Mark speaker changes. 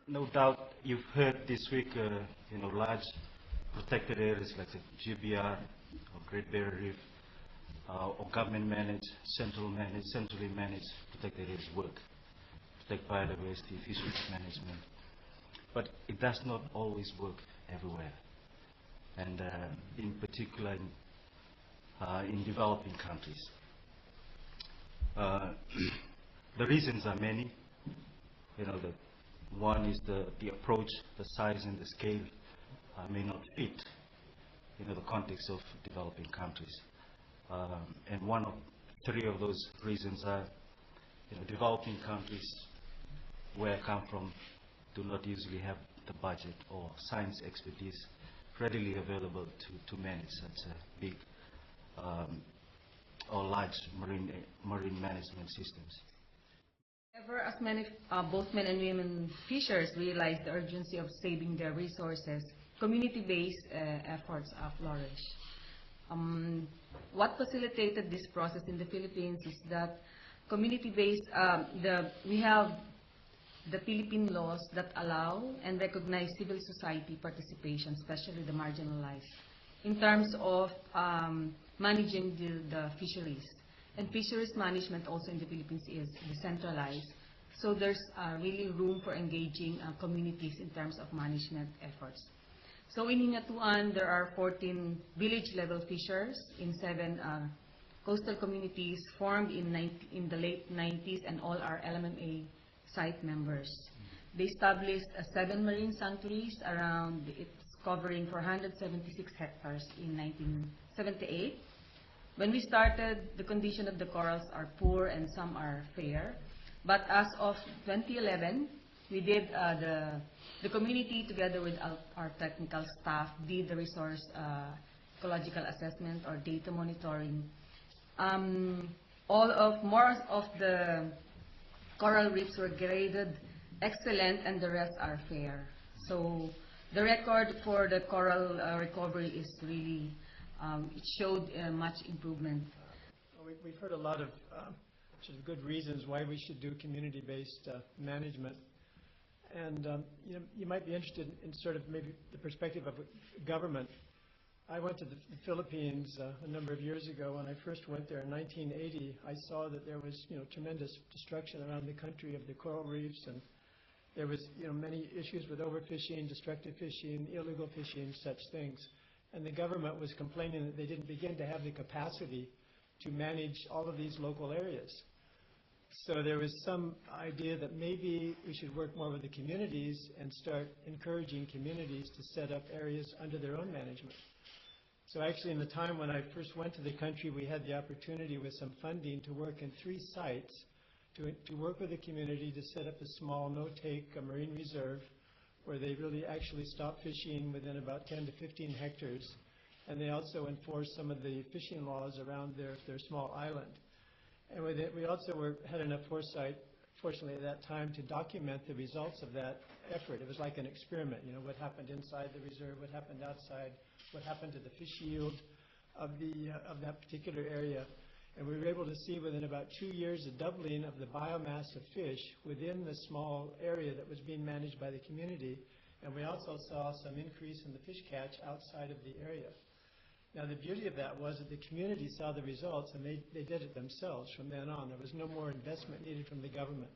Speaker 1: no doubt you've heard this week, large protected areas like the GBR or Great Barrier Reef or government managed, centrally managed protected areas work, protect biodiversity, fisheries management. But it does not always work everywhere, and in particular in developing countries. The reasons are many. One is the approach, the size and the scale may not fit the context of developing countries. And one of three of those reasons are developing countries where I come from do not usually have the budget or science expertise readily available to manage such a big or large marine management systems.
Speaker 2: However, as many, both men and women fishers realize the urgency of saving their resources, community-based efforts flourish. What facilitated this process in the Philippines is that community-based, we have the Philippine laws that allow and recognize civil society participation, especially the marginalized, in terms of managing the fisheries. And fisheries management also in the Philippines is decentralized. So there's really room for engaging communities in terms of management efforts. So in Hingatuan, there are 14 village-level fishers in 7 coastal communities formed in the late 90s, and all are LMMA site members. They established 7 marine sanctuaries around, it's covering 476 hectares in 1978. When we started, the condition of the corals are poor and some are fair. But as of 2011, we did the community together with our technical staff did the resource ecological assessment or data monitoring. More of the coral reefs were graded excellent and the rest are fair. So the record for the coral recovery is really it showed much improvement.
Speaker 3: We've heard a lot of good reasons why we should do community-based management. And you might be interested in sort of maybe the perspective of government. I went to the Philippines a number of years ago. When I first went there in 1980, I saw that there was tremendous destruction around the country of the coral reefs, and there was many issues with overfishing, destructive fishing, illegal fishing, such things. And the government was complaining that they didn't begin to have the capacity to manage all of these local areas. So there was some idea that maybe we should work more with the communities and start encouraging communities to set up areas under their own management. So actually in the time when I first went to the country, we had the opportunity with some funding to work in 3 sites to work with the community to set up a small no-take marine reserve where they really actually stopped fishing within about 10 to 15 hectares. And they also enforced some of the fishing laws around their small island. And with it, we also had enough foresight, fortunately at that time, to document the results of that effort. It was like an experiment, what happened inside the reserve, what happened outside, what happened to the fish yield of that particular area. And we were able to see within about 2 years a doubling of the biomass of fish within the small area that was being managed by the community. And we also saw some increase in the fish catch outside of the area. Now the beauty of that was that the community saw the results and they did it themselves from then on. There was no more investment needed from the government.